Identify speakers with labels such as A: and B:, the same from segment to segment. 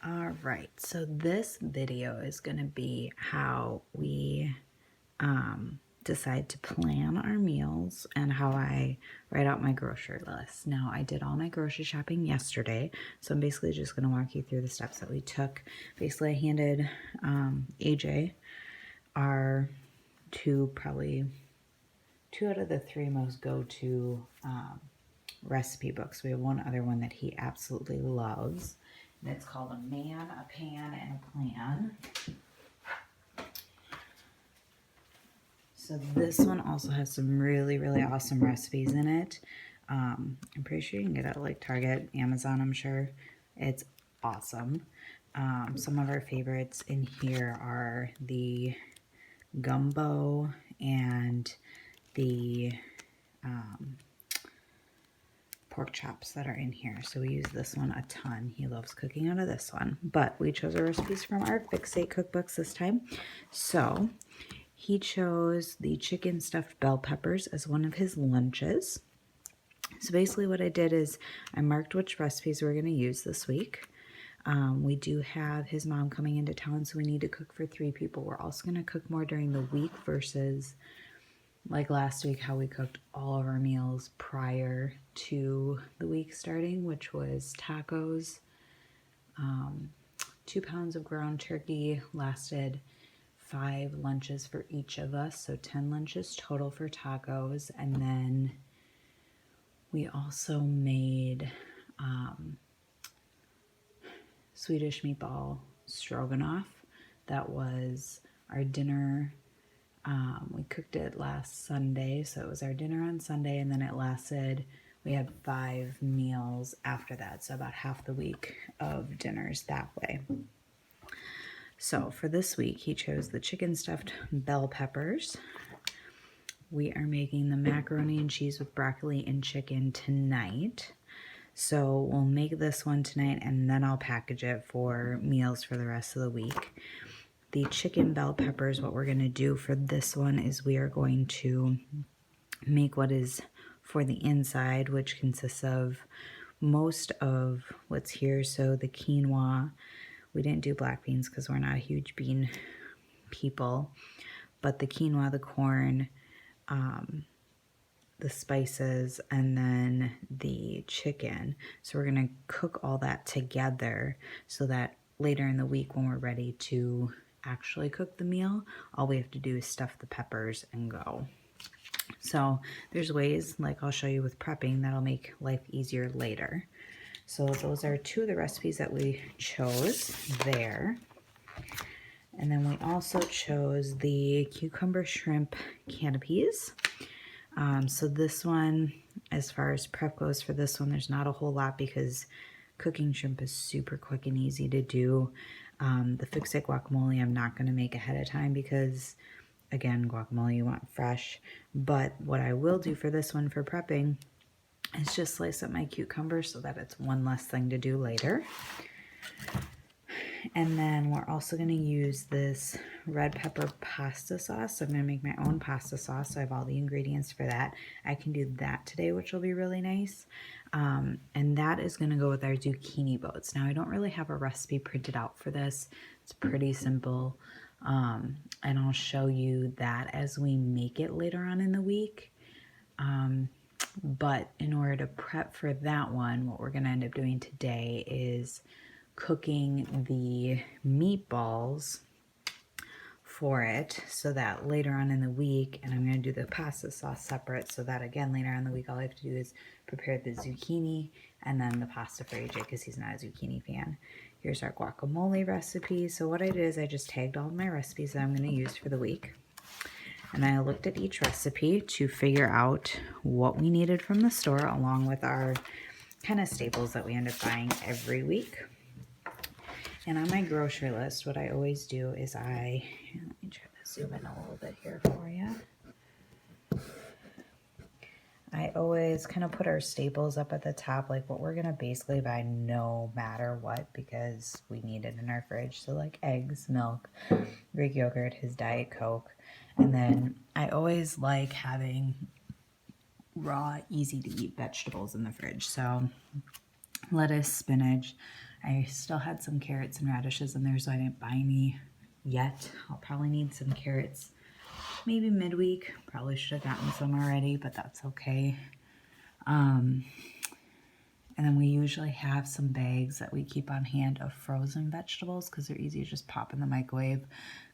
A: All right, so this video is going to be how we decide to plan our meals and how I write out my grocery list. Now, I did all my grocery shopping yesterday, so I'm basically just going to walk you through the steps that we took. Basically, I handed AJ our probably two out of the three most go-to recipe books. We have one other one that he absolutely loves, and it's called A Man, a Pan, and a Plan. So this one also has some really, really awesome recipes in it. I'm pretty sure you can get it at like Target, Amazon, I'm sure. It's awesome. Some of our favorites in here are the gumbo and the pork chops that are in here. So we use this one a ton. He loves cooking out of this one. But we chose our recipes from our Fix8 cookbooks this time. So he chose the chicken stuffed bell peppers as one of his lunches. So basically what I did is I marked which recipes we're going to use this week. We do have his mom coming into town, so we need to cook for 3 people. We're also going to cook more during the week versus like last week, how we cooked all of our meals prior to the week starting, which was tacos. 2 pounds of ground turkey lasted 5 lunches for each of us, so 10 lunches total for tacos. And then we also made Swedish meatball stroganoff. That was our dinner. We cooked it last Sunday, so it was our dinner on Sunday, and then it lasted, we had 5 meals after that, so about half the week of dinners that way. So for this week, he chose the chicken stuffed bell peppers. We are making the macaroni and cheese with broccoli and chicken tonight. So we'll make this one tonight, and then I'll package it for meals for the rest of the week. The chicken bell peppers, what we're going to do for this one is we are going to make what is for the inside, which consists of most of what's here. So the quinoa, we didn't do black beans because we're not a huge bean people, but the quinoa, the corn, the spices, and then the chicken. So we're going to cook all that together so that later in the week when we're ready to actually cook the meal, all we have to do is stuff the peppers and go. So there's ways, like I'll show you with prepping, that'll make life easier later. So those are 2 of the recipes that we chose there. And then we also chose the cucumber shrimp canapes. So this one, as far as prep goes for this one, there's not a whole lot because cooking shrimp is super quick and easy to do. The Fix8 guacamole I'm not going to make ahead of time because, again, guacamole you want fresh. But what I will do for this one for prepping is just slice up my cucumbers so that it's one less thing to do later. And then we're also going to use this red pepper pasta sauce. So I'm going to make my own pasta sauce. So I have all the ingredients for that. I can do that today, which will be really nice. And that is going to go with our zucchini boats. Now, I don't really have a recipe printed out for this. It's pretty simple. And I'll show you that as we make it later on in the week. But in order to prep for that one, what we're going to end up doing today is cooking the meatballs for it so that later on in the week, and I'm going to do the pasta sauce separate so that again later on in the week all I have to do is prepare the zucchini and then the pasta for AJ because he's not a zucchini fan. Here's our guacamole recipe. So what I did is I just tagged all of my recipes that I'm going to use for the week. And I looked at each recipe to figure out what we needed from the store along with our kind of staples that we end up buying every week. And on my grocery list, what I always do is let me try to zoom in a little bit here for you. I always kind of put our staples up at the top, like what we're going to basically buy no matter what because we need it in our fridge. So like eggs, milk, Greek yogurt, his Diet Coke. And then I always like having raw, easy to eat vegetables in the fridge. So lettuce, spinach, I still had some carrots and radishes in there, so I didn't buy any yet. I'll probably need some carrots maybe midweek. Probably should have gotten some already, but that's okay. And then we usually have some bags that we keep on hand of frozen vegetables because they're easy to just pop in the microwave,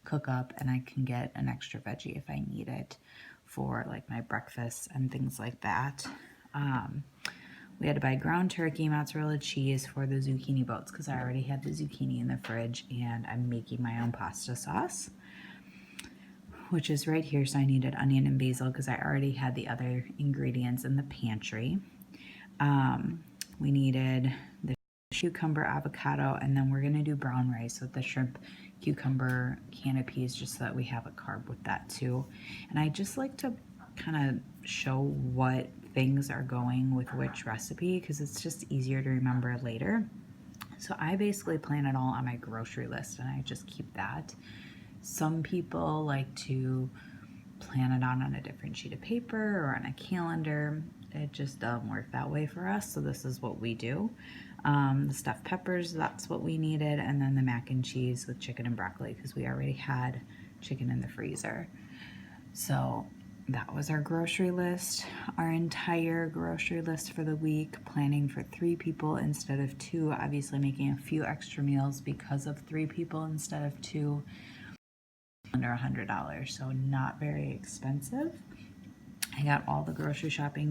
A: cook up, and I can get an extra veggie if I need it for like my breakfast and things like that. We had to buy ground turkey, mozzarella cheese for the zucchini boats because I already had the zucchini in the fridge, and I'm making my own pasta sauce, which is right here. So I needed onion and basil because I already had the other ingredients in the pantry. We needed the cucumber, avocado, and then we're gonna do brown rice with the shrimp, cucumber, can of peas, just so that we have a carb with that too. And I just like to kind of show what things are going with which recipe because it's just easier to remember later. So I basically plan it all on my grocery list, and I just keep that. Some people like to plan it on a different sheet of paper or on a calendar. It just doesn't work that way for us, so this is what we do. The stuffed peppers, that's what we needed, and then the mac and cheese with chicken and broccoli because we already had chicken in the freezer. So that was our grocery list, our entire grocery list for the week, planning for 3 people instead of 2, obviously making a few extra meals because of 3 people instead of 2, under $100, so not very expensive. I got all the grocery shopping